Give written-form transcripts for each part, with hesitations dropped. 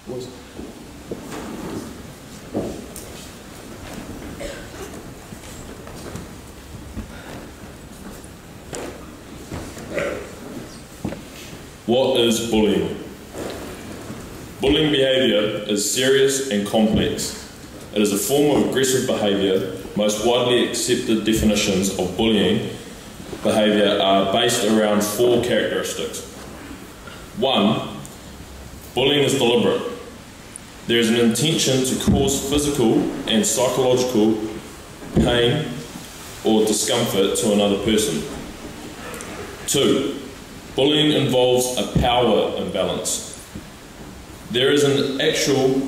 What is bullying? Bullying behaviour is serious and complex. It is a form of aggressive behaviour. Most widely accepted definitions of bullying behaviour are based around 4 characteristics. 1. Bullying is deliberate. There is an intention to cause physical and psychological pain or discomfort to another person. 2. Bullying involves a power imbalance. There is an actual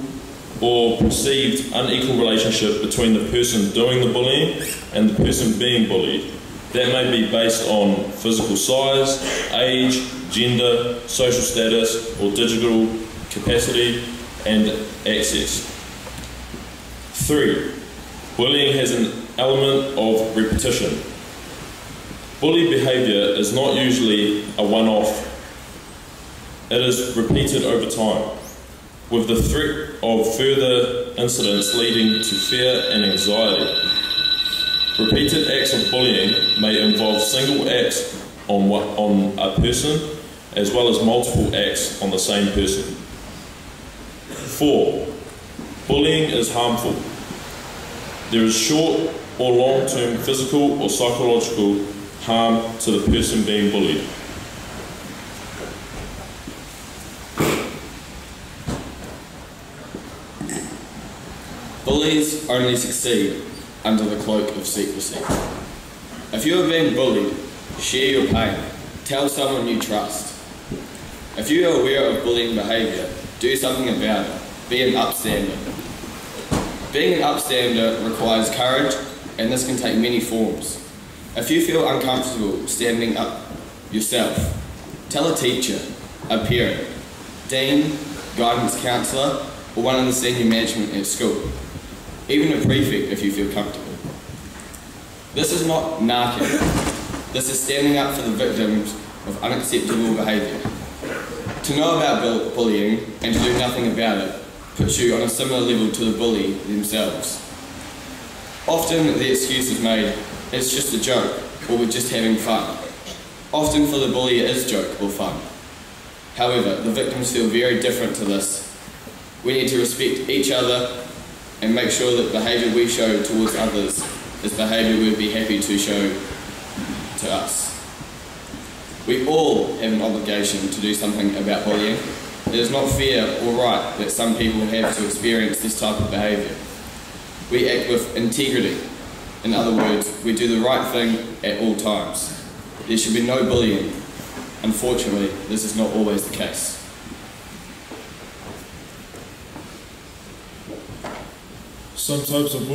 or perceived unequal relationship between the person doing the bullying and the person being bullied. That may be based on physical size, age, gender, social status, or digital capacity and access. 3. Bullying has an element of repetition. Bully behaviour is not usually a one-off. It is repeated over time, with the threat of further incidents leading to fear and anxiety. Repeated acts of bullying may involve single acts on a person, as well as multiple acts on the same person. 4. Bullying is harmful. There is short or long-term physical or psychological harm to the person being bullied. Bullies only succeed under the cloak of secrecy. If you are being bullied, share your pain. Tell someone you trust. If you are aware of bullying behaviour, do something about it. Be an upstander. Being an upstander requires courage, and this can take many forms. If you feel uncomfortable standing up yourself, tell a teacher, a parent, dean, guidance counsellor, or one of the senior management at school. Even a prefect if you feel comfortable. This is not narking. This is standing up for the victims of unacceptable behaviour. To know about bullying and to do nothing about it puts you on a similar level to the bully themselves. Often the excuse is made, it's just a joke, or we're just having fun. Often for the bully it is joke or fun. However, the victims feel very different to this. We need to respect each other and make sure that behaviour we show towards others is behaviour we'd be happy to show to us. We all have an obligation to do something about bullying. It is not fair or right that some people have to experience this type of behaviour. We act with integrity. In other words, we do the right thing at all times. There should be no bullying. Unfortunately, this is not always the case. Some types and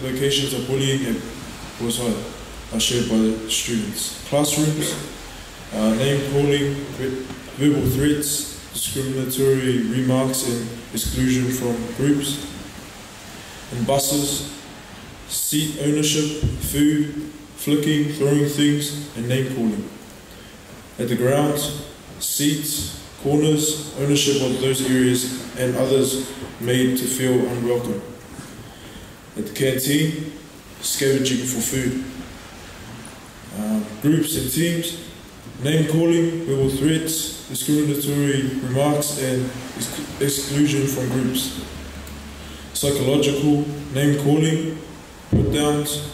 locations of bullying are shared by the students. Classrooms, name calling, verbal threats, discriminatory remarks and exclusion from groups. In buses, seat ownership, food, flicking, throwing things, and name calling. At the grounds, seats, corners, ownership of those areas and others made to feel unwelcome. At the canteen, scavenging for food. Groups and teams, name calling, verbal threats, discriminatory remarks and exclusion from groups. Psychological, name calling, put downs,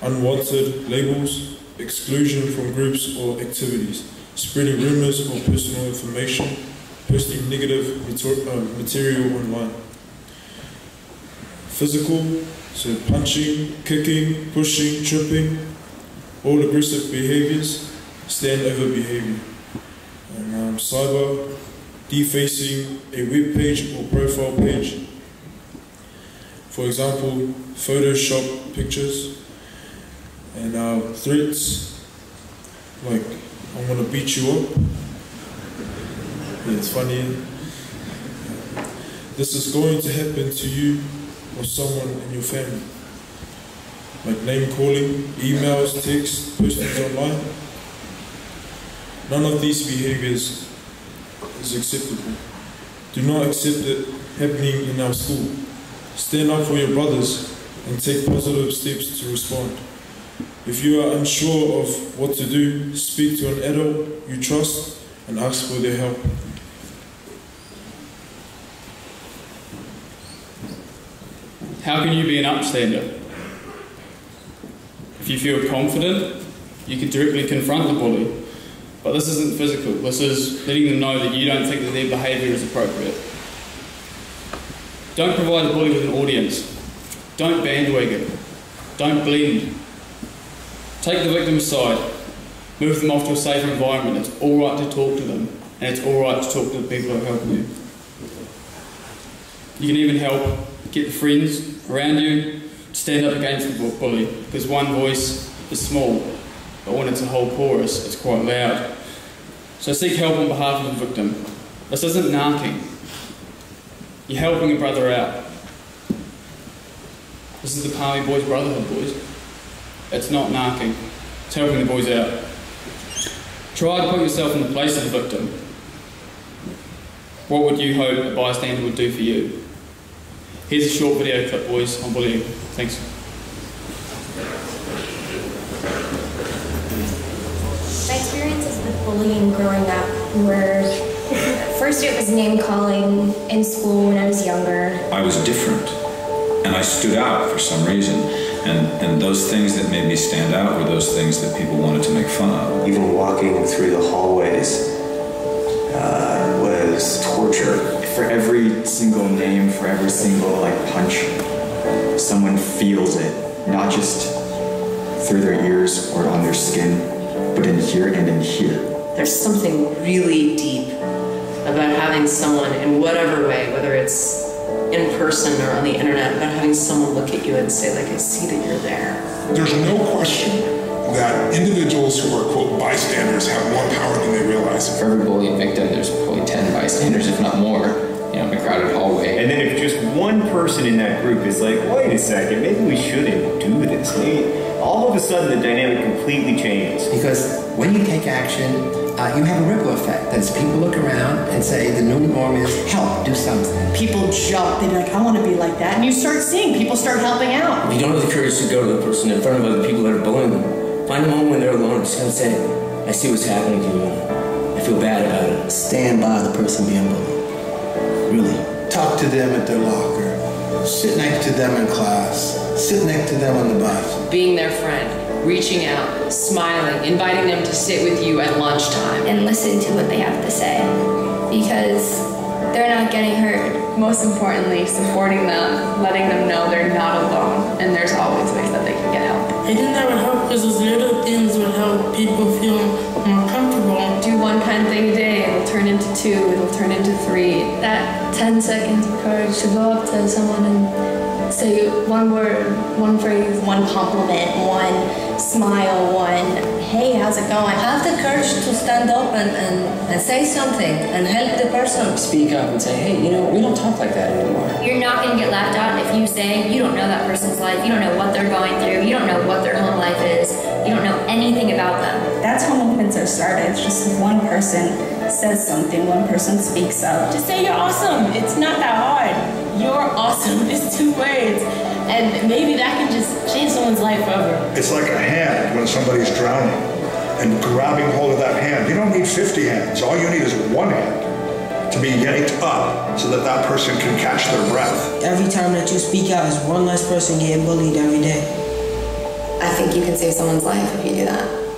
unwanted labels, exclusion from groups or activities, spreading rumours or personal information, posting negative material online. Physical, so punching, kicking, pushing, tripping, all aggressive behaviours, standover behaviour. And cyber, defacing a web page or profile page. For example, Photoshop pictures. And threats, like, I'm going to beat you up. Yeah, it's funny. This is going to happen to you or someone in your family. Like name calling, emails, texts, postings online. None of these behaviours is acceptable. Do not accept it happening in our school. Stand up for your brothers and take positive steps to respond. If you are unsure of what to do, speak to an adult you trust and ask for their help. How can you be an upstander? If you feel confident, you can directly confront the bully. But this isn't physical, this is letting them know that you don't think that their behaviour is appropriate. Don't provide a bully with an audience. Don't bandwagon. Don't blend. Take the victim's side. Move them off to a safer environment. It's all right to talk to them, and it's all right to talk to the people who are helping you. You can even help get the friends around you to stand up against the bully, because one voice is small, but when it's a whole chorus, it's quite loud. So seek help on behalf of the victim. This isn't narking. You're helping a brother out. This is the Palmy Boys Brotherhood, boys. It's not narking. It's helping the boys out. Try to put yourself in the place of the victim. What would you hope a bystander would do for you? Here's a short video clip, boys, on bullying. Thanks. My experiences with bullying growing up were, first it was name calling in school when I was younger. I was different, and I stood out for some reason. And those things that made me stand out were those things that people wanted to make fun of. Even walking through the hallways was torture. For every single name, for every single punch, someone feels it, not just through their ears or on their skin, but in here and in here. There's something really deep about having someone in whatever way, whether it's in person or on the internet, about having someone look at you and say, I see that you're there. There's no question that individuals who are, quote, bystanders have more power than they realize. For every bullying victim, there's probably 10 bystanders, if not more, in a crowded hallway. And then if just one person in that group is like, wait a second, maybe we shouldn't do this. All of a sudden, the dynamic completely changes. Because when you take action, you have a ripple effect. As people look around and say, the new norm is help, do something. People jump, they're like, I want to be like that. And you start seeing people start helping out. If you don't have the courage to go to the person in front of other people that are bullying them, find a moment when they're alone and just kind of say, I see what's happening to you, and I feel bad about it. Stand by the person being bullied. Really. Talk to them at their locker. Sit next to them in class. Sit next to them on the bus. Being their friend, reaching out, smiling, inviting them to sit with you at lunchtime. And listen to what they have to say, because they're not getting hurt. Most importantly, supporting them, letting them know they're not alone, and there's always ways that they can get help. I think that would help because those little things would help people feel more comfortable. Do one kind thing a day, it'll turn into 2, it'll turn into 3. That 10 seconds of courage to go up to someone and say one word, one phrase, one compliment, one smile, one, hey, how's it going? Have the courage to stand up and say something and help the person. Speak up and say, hey, we don't talk like that anymore. You're not going to get laughed at if you say you don't know that person's life, you don't know what they're going through, you don't know what their home life is, you don't know anything about them. That's how movements are started. It's just if one person says something, one person speaks up. Just say you're awesome. It's not that hard. You're awesome. It's 2 words. And maybe that can just change someone's life forever. It's like a hand when somebody's drowning and grabbing hold of that hand. You don't need 50 hands. All you need is one hand to be yanked up so that that person can catch their breath. Every time that you speak out is one less person getting bullied every day. I think you can save someone's life if you do that.